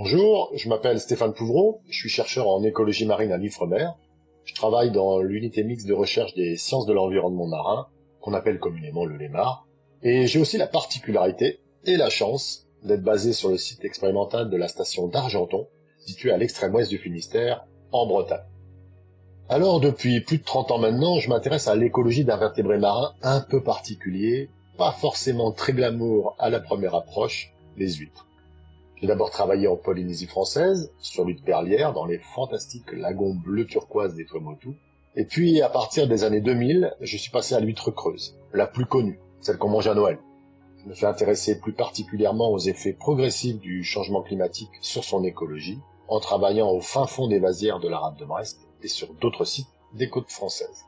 Bonjour, je m'appelle Stéphane Pouvreau, je suis chercheur en écologie marine à l'Ifremer. Je travaille dans l'unité mixte de recherche des sciences de l'environnement marin, qu'on appelle communément le LEMAR, et j'ai aussi la particularité et la chance d'être basé sur le site expérimental de la station d'Argenton, située à l'extrême ouest du Finistère, en Bretagne. Alors, depuis plus de 30 ans maintenant, je m'intéresse à l'écologie d'un vertébré marin un peu particulier, pas forcément très glamour à la première approche, les huîtres. J'ai d'abord travaillé en Polynésie française, sur l'huître perlière, dans les fantastiques lagons bleu turquoise des Tuamotu. Et puis, à partir des années 2000, je suis passé à l'huître creuse, la plus connue, celle qu'on mange à Noël. Je me suis intéressé plus particulièrement aux effets progressifs du changement climatique sur son écologie, en travaillant au fin fond des vasières de la rade de Brest et sur d'autres sites des côtes françaises.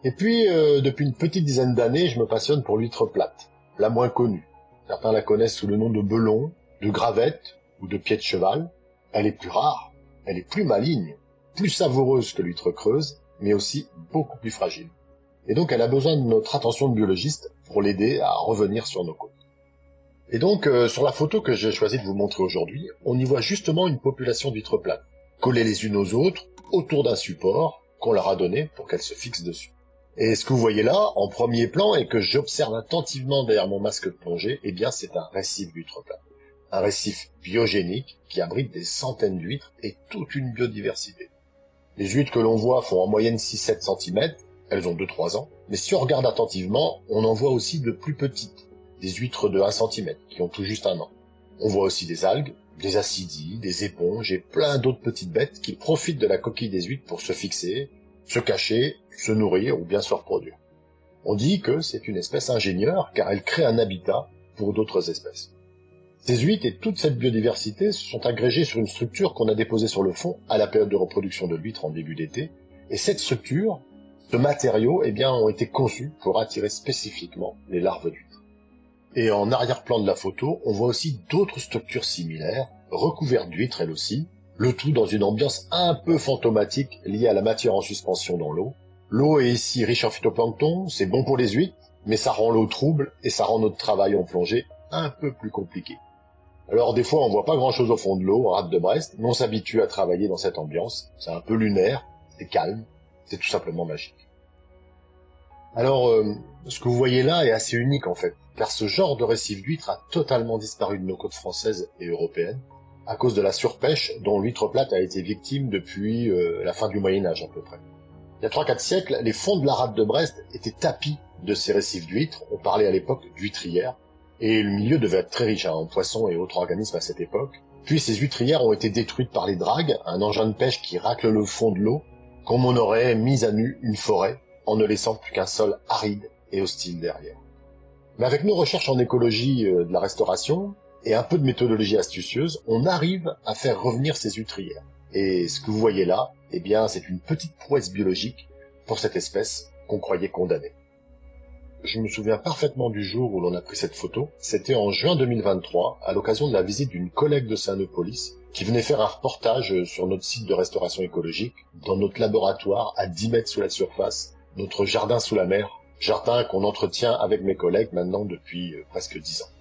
Et puis, depuis une petite dizaine d'années, je me passionne pour l'huître plate, la moins connue. Certains la connaissent sous le nom de belon, de gravette ou de pied de cheval. Elle est plus rare, elle est plus maligne, plus savoureuse que l'huître creuse, mais aussi beaucoup plus fragile. Et donc elle a besoin de notre attention de biologiste pour l'aider à revenir sur nos côtes. Et donc sur la photo que j'ai choisi de vous montrer aujourd'hui, on y voit justement une population d'huîtres plates, collées les unes aux autres, autour d'un support qu'on leur a donné pour qu'elles se fixent dessus. Et ce que vous voyez là, en premier plan, et que j'observe attentivement derrière mon masque de plongée, eh bien c'est un récif d'huîtres plates. Un récif biogénique qui abrite des centaines d'huîtres et toute une biodiversité. Les huîtres que l'on voit font en moyenne 6-7 cm, elles ont 2-3 ans, mais si on regarde attentivement, on en voit aussi de plus petites, des huîtres de 1 cm qui ont tout juste 1 an. On voit aussi des algues, des acidies, des éponges et plein d'autres petites bêtes qui profitent de la coquille des huîtres pour se fixer, se cacher, se nourrir ou bien se reproduire. On dit que c'est une espèce ingénieure car elle crée un habitat pour d'autres espèces. Ces huîtres et toute cette biodiversité se sont agrégées sur une structure qu'on a déposée sur le fond à la période de reproduction de l'huître en début d'été. Et cette structure, ce matériau, ont été conçus pour attirer spécifiquement les larves d'huîtres. Et en arrière-plan de la photo, on voit aussi d'autres structures similaires, recouvertes d'huîtres elles aussi, le tout dans une ambiance un peu fantomatique liée à la matière en suspension dans l'eau. L'eau est ici riche en phytoplancton, c'est bon pour les huîtres, mais ça rend l'eau trouble et ça rend notre travail en plongée un peu plus compliqué. Alors des fois on voit pas grand chose au fond de l'eau, en rade de Brest, mais on s'habitue à travailler dans cette ambiance. C'est un peu lunaire, c'est calme, c'est tout simplement magique. Alors ce que vous voyez là est assez unique en fait, car ce genre de récif d'huîtres a totalement disparu de nos côtes françaises et européennes, à cause de la surpêche dont l'huître plate a été victime depuis la fin du Moyen-Âge à peu près. Il y a 3-4 siècles, les fonds de la rade de Brest étaient tapis de ces récifs d'huîtres, on parlait à l'époque d'huîtrières, et le milieu devait être très riche en poissons et autres organismes à cette époque. Puis ces huîtrières ont été détruites par les dragues, un engin de pêche qui racle le fond de l'eau, comme on aurait mis à nu une forêt, en ne laissant plus qu'un sol aride et hostile derrière. Mais avec nos recherches en écologie de la restauration, et un peu de méthodologie astucieuse, on arrive à faire revenir ces huîtrières. Et ce que vous voyez là, c'est une petite prouesse biologique pour cette espèce qu'on croyait condamnée. Je me souviens parfaitement du jour où l'on a pris cette photo. C'était en juin 2023, à l'occasion de la visite d'une collègue de Saint-Neupolis, qui venait faire un reportage sur notre site de restauration écologique, dans notre laboratoire à 10 mètres sous la surface, notre jardin sous la mer, jardin qu'on entretient avec mes collègues maintenant depuis presque 10 ans.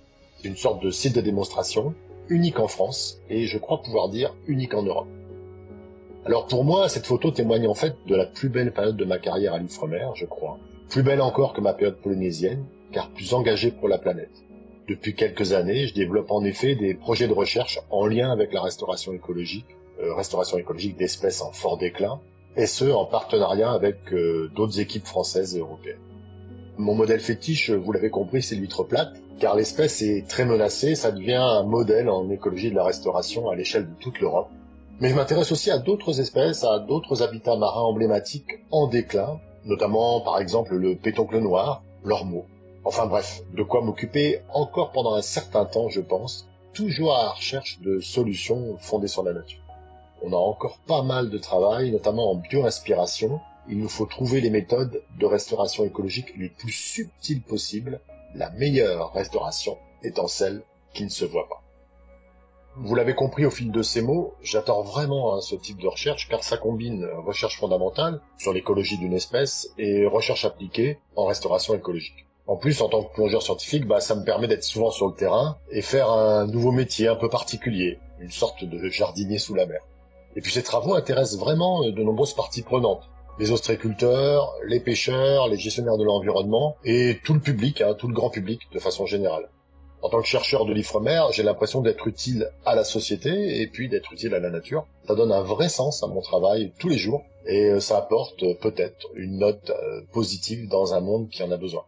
C'est une sorte de site de démonstration, unique en France, et je crois pouvoir dire unique en Europe. Alors pour moi, cette photo témoigne en fait de la plus belle période de ma carrière à l'Ifremer, je crois. Plus belle encore que ma période polynésienne, car plus engagée pour la planète. Depuis quelques années, je développe en effet des projets de recherche en lien avec la restauration écologique d'espèces en fort déclin, et ce, en partenariat avec d'autres équipes françaises et européennes. Mon modèle fétiche, vous l'avez compris, c'est l'huître plate, car l'espèce est très menacée, ça devient un modèle en écologie de la restauration à l'échelle de toute l'Europe. Mais je m'intéresse aussi à d'autres espèces, à d'autres habitats marins emblématiques en déclin, notamment par exemple le pétoncle noir, l'ormeau. Enfin bref, de quoi m'occuper encore pendant un certain temps, je pense, toujours à la recherche de solutions fondées sur la nature. On a encore pas mal de travail, notamment en bio-inspiration. Il nous faut trouver les méthodes de restauration écologique les plus subtiles possibles, la meilleure restauration étant celle qui ne se voit pas. Vous l'avez compris au fil de ces mots, j'adore vraiment ce type de recherche car ça combine recherche fondamentale sur l'écologie d'une espèce et recherche appliquée en restauration écologique. En plus, en tant que plongeur scientifique, ça me permet d'être souvent sur le terrain et faire un nouveau métier un peu particulier, une sorte de jardinier sous la mer. Et puis ces travaux intéressent vraiment de nombreuses parties prenantes. Les ostréiculteurs, les pêcheurs, les gestionnaires de l'environnement et tout le public, tout le grand public de façon générale. En tant que chercheur de l'Ifremer, j'ai l'impression d'être utile à la société et puis d'être utile à la nature. Ça donne un vrai sens à mon travail tous les jours et ça apporte peut-être une note positive dans un monde qui en a besoin.